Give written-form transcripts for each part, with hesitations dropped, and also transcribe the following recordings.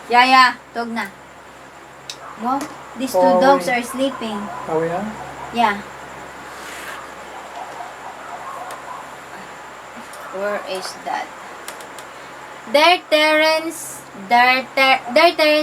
Yeah, tug na. Wow, these two Oh, dogs we- are sleeping. Oh yeah? Yeah. Where is that? Dear Terence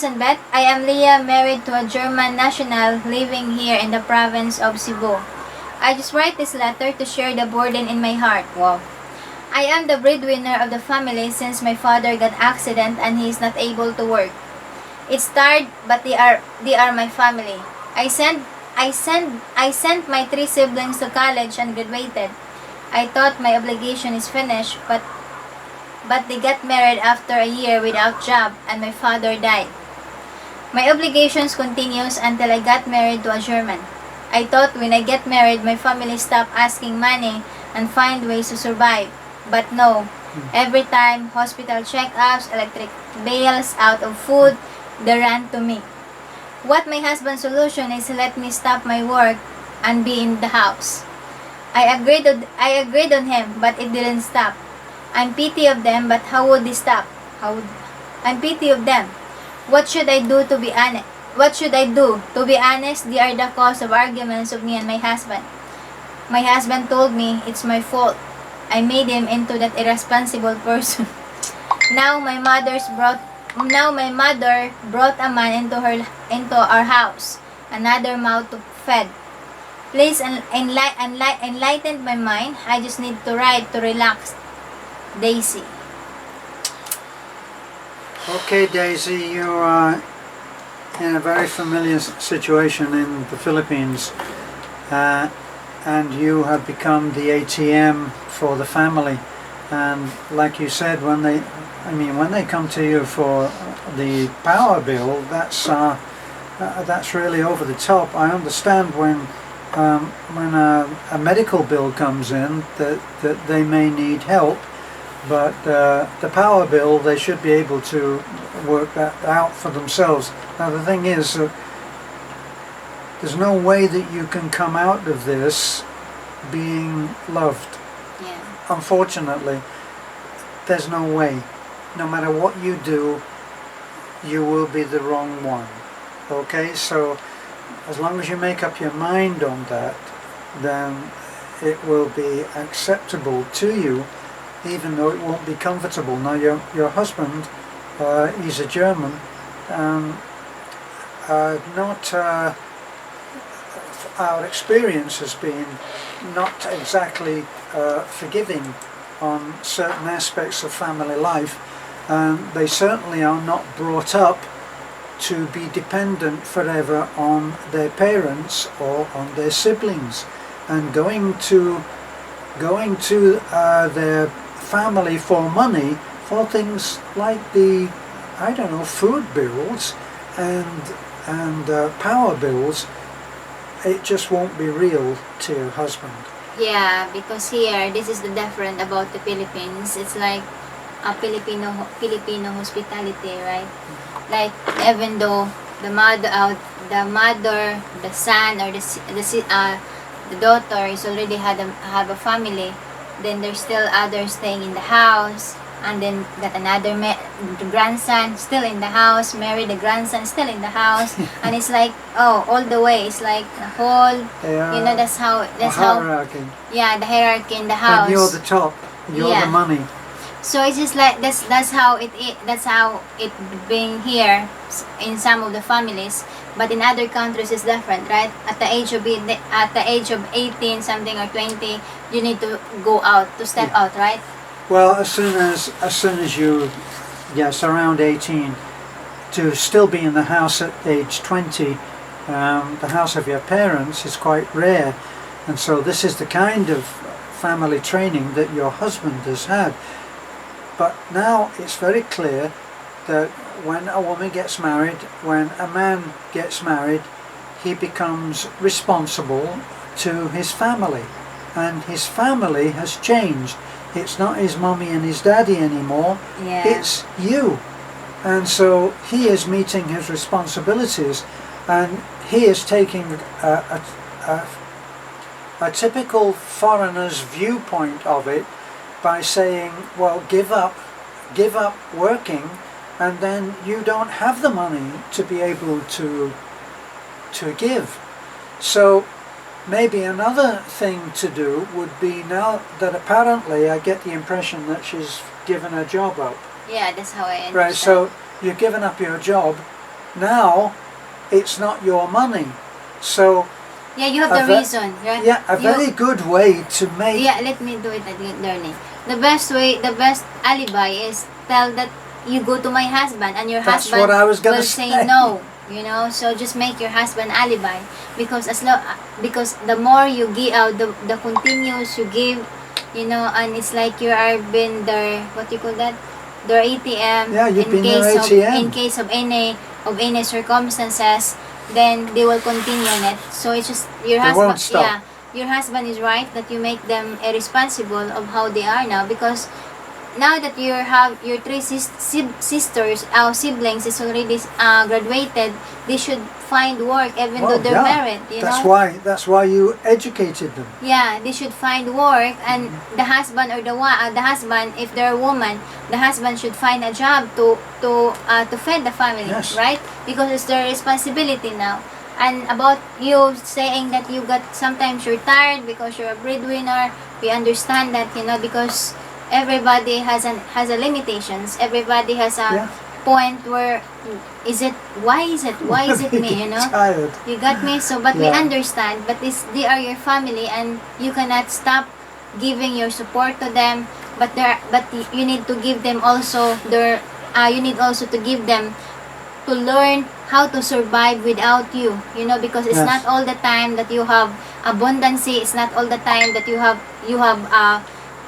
and Beth, I am Leah, married to a German national living here in the province of Cebu. I just write this letter to share the burden in my heart. Wow. I am the breadwinner of the family since my father got accident and he is not able to work. It's hard, but they are my family. I sent my three siblings to college and graduated. I thought my obligation is finished, but they got married after a year without job and my father died. My obligations continues until I got married to a German. I thought when I get married, my family stop asking money and find ways to survive. But no, every time, hospital checkups, electric bills, out of food, they run to me. What my husband's solution is let me stop my work and be in the house. I agreed on him, but it didn't stop. I'm pity of them, but how would they stop? I'm pity of them. What should I do to be honest? What should I do? To be honest, they are the cause of arguments of me and my husband. My husband told me it's my fault. I made him into that irresponsible person. Now my mother brought a man into our house, another mouth to feed. Please enlighten my mind. I just need to write to relax. Daisy. Okay, Daisy, you are in a very familiar situation in the Philippines, and you have become the ATM for the family. And like you said, when they come to you for the power bill, that's really over the top. I understand when a medical bill comes in that they may need help, but the power bill, they should be able to work that out for themselves. Now the thing is, there's no way that you can come out of this being loved. Yeah. Unfortunately, there's no way. No matter what you do, you will be the wrong one. Okay, so as long as you make up your mind on that, then it will be acceptable to you, even though it won't be comfortable. Now your husband, he's a German, not our experience has been not exactly forgiving on certain aspects of family life, and they certainly are not brought up to be dependent forever on their parents or on their siblings, and going to their family for money for things like the, I don't know, food bills and power bills. It just won't be real to your husband. Yeah, because here, this is the different about the Philippines. It's like a Filipino hospitality, right? Like even though the mother, the son, or the daughter is already have a family, then there's still others staying in the house, and then that another the grandson still in the house, marry the grandson still in the house, and it's like all the way. It's like the whole, that's how hierarchy. yeah, the hierarchy in the house. And you're the top. You're the money. So it's just like that's how it being here in some of the families, but in other countries it's different, right? At the age of 18 something or 20, you need to go out to step out, right? Well, as soon as you, yes, around 18, to still be in the house at age 20, the house of your parents is quite rare, and so this is the kind of family training that your husband has had. But now it's very clear that when a woman gets married, when a man gets married, he becomes responsible to his family, and his family has changed. It's not his mommy and his daddy anymore. Yeah. It's you. And so he is meeting his responsibilities, and he is taking a typical foreigner's viewpoint of it by saying, well, give up working and then you don't have the money to be able to give. So maybe another thing to do would be, now that apparently I get the impression that she's given her job up. Yeah, that's how I understand. Right, so you've given up your job. Now it's not your money. So yeah, you have the reason. Right? yeah, a very good way to make. Yeah, let me do it again, learning. The best way, the best alibi is tell that you go to my husband, and your That's husband what I was gonna will say. say no. You know, so just make your husband alibi, because because the more you give out, the continuous you give, you know, and it's like you are been their, what you call that, their ATM. Yeah, you've been case their ATM. in case of any circumstances, then they will continue on it. So it's just your They husband. won't stop. Yeah, your husband is right that you make them irresponsible of how they are now, because now that you have your three sisters, our siblings is already graduated, they should find work even though they're married. You know. That's why you educated them. Yeah, they should find work, and the husband or the husband, if they're a woman, the husband should find a job to feed the family, Yes. right? Because it's their responsibility now. And about you saying that you got, sometimes you're tired because you're a breadwinner, we understand that, you know, because everybody has a limitations. Everybody has a point where why is it me, you know? Tired. You got me? So, but we understand, but they are your family, and you cannot stop giving your support to them, but you need to give them also you need also to give them to learn how to survive without you, you know, because it's not all the time that you have abundance. It's not all the time that you have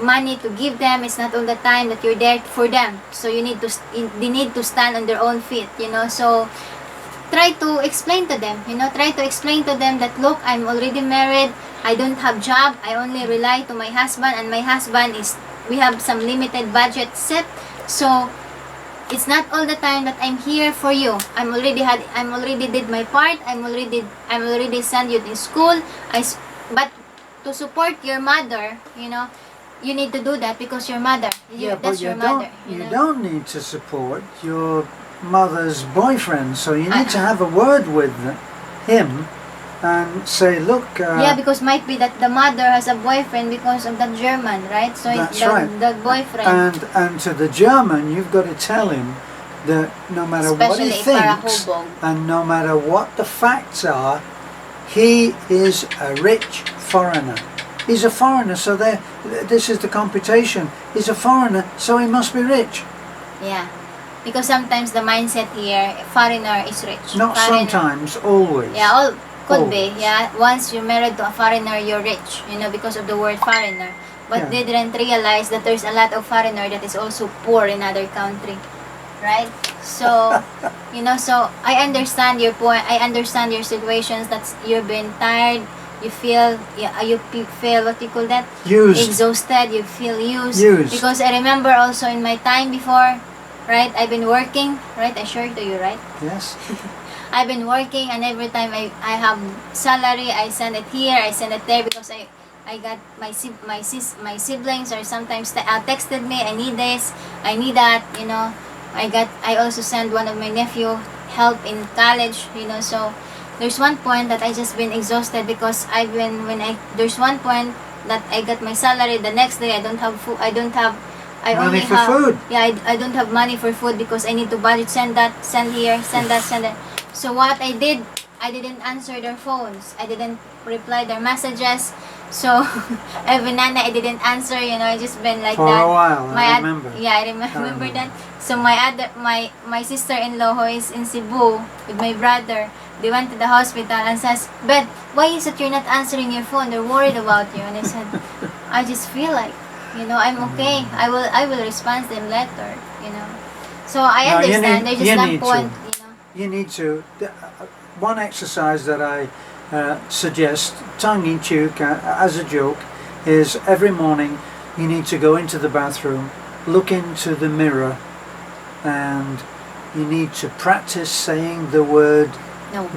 money to give them. It's not all the time that you're there for them. So they need to stand on their own feet, you know. So try to explain to them, you know, that look, I'm already married, I don't have job, I only rely to my husband, and my husband we have some limited budget set. So it's not all the time that I'm here for you. I'm already did my part. I'm already sent you to school. But to support your mother, you know, you need to do that because your mother. That's your mother. You don't need to support your mother's boyfriend. So you need to have a word with him and say, look. Yeah, because might be that the mother has a boyfriend because of that German, right? So that's right. The boyfriend. And to the German, you've got to tell him that no matter what he thinks and no matter what the facts are, he is a rich foreigner. He's a foreigner, so this is the computation. He's a foreigner, so he must be rich. Yeah, because sometimes the mindset here, foreigner is rich. Not sometimes, always. Yeah, could be. Yeah, once you're married to a foreigner, you're rich. You know, because of the word foreigner. But they didn't realize that there's a lot of foreigner that is also poor in other country, right? So, you know, so I understand your point. I understand your situations. That you've been tired. You feel, you feel, what you call that? Used. Exhausted. You feel used. Because I remember also in my time before, right? I've been working, right? I shared to you, right? Yes. I've been working, and every time I have salary, I send it here, I send it there, because I got my siblings or sometimes texted me, I need this, I need that, you know. I also send one of my nephew help in college, you know. So there's one point that I just been exhausted because there's one point that I got my salary, the next day I don't have food, Money for food. Yeah, I don't have money for food because I need to budget, send that, send here, send that, send that. So what I did, I didn't answer their phones. I didn't reply their messages. So every night I didn't answer, you know, I just been like for that. For a while, I remember. Yeah, I remember that. So my sister-in-law who is in Cebu with my brother, they went to the hospital and says, "But why is it you're not answering your phone? They're worried about you." And I said, "I just feel like, you know, I'm okay. I will respond to them later, you know." So I understand. There's just one point. You need to. One exercise that I suggest, tongue-in-cheek, as a joke, is every morning you need to go into the bathroom, look into the mirror, and you need to practice saying the word no.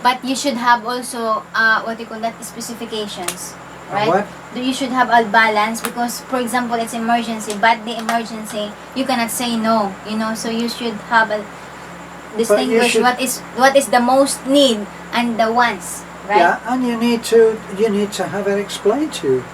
But you should have also what you call that, specifications. right? What? You should have a balance because, for example, it's emergency, but the emergency, you cannot say no, you know. So you should have a distinguish should- what is the most need and the wants, right? Yeah, and you need to have it explained to you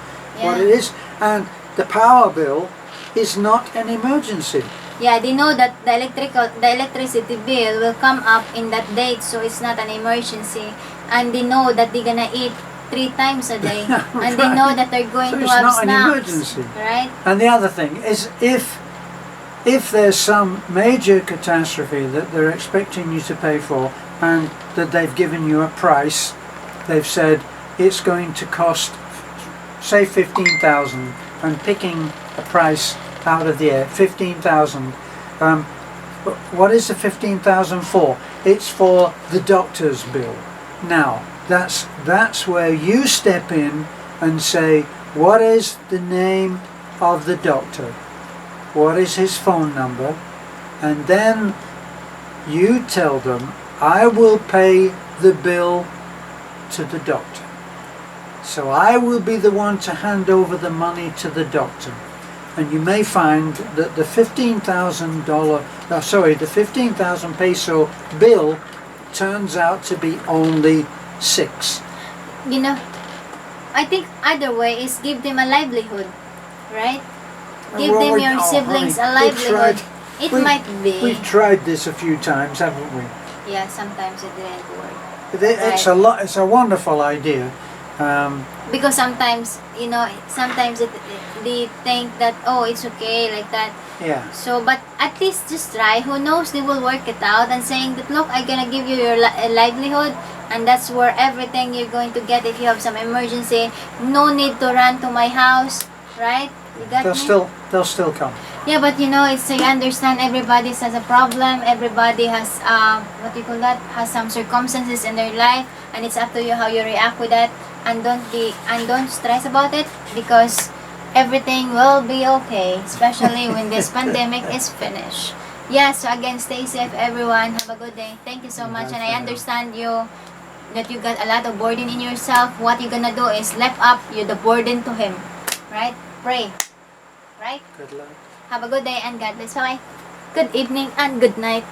what Yeah. it is. And the power bill is not an emergency. Yeah, they know that the electricity bill will come up in that date, so it's not an emergency. And they know that they're gonna eat 3 times a day, and they know that they're going So to it's have not an snacks, emergency. right? And the other thing is, if there's some major catastrophe that they're expecting you to pay for, and that they've given you a price, they've said it's going to cost, say, 15,000, and picking a price out of the air, 15,000. What is the 15,000 for? It's for the doctor's bill. Now, that's where you step in and say, what is the name of the doctor? What is his phone number? And then you tell them, I will pay the bill to the doctor. So I will be the one to hand over the money to the doctor. And you may find that the the 15,000 peso bill turns out to be only 6. You know, I think either way is give them a livelihood, right? Give Well, them your siblings honey, a livelihood. It we've- might be. We've tried this a few times, haven't we? Yeah, sometimes it didn't work. It's it's a wonderful idea. Because sometimes, you know, sometimes they think that, oh, it's okay like that. Yeah. So, but at least just try. Who knows, they will work it out and saying that, look, I'm gonna give you your livelihood, and that's where everything you're going to get if you have some emergency. No need to run to my house, right? You got me? They'll still come. Yeah, but you know, it's you understand everybody has a problem. Everybody has what do you call that? Has some circumstances in their life, and it's up to you how you react with that. And don't stress about it because everything will be okay, especially when this pandemic is finished. Yeah, so again, stay safe everyone. Have a good day. Thank you so much. And I understand you that you got a lot of burden in yourself. What you're gonna do is lift up you the burden to him. Right? Pray. Right? Good luck. Have a good day and God bless. Bye. Good evening and good night.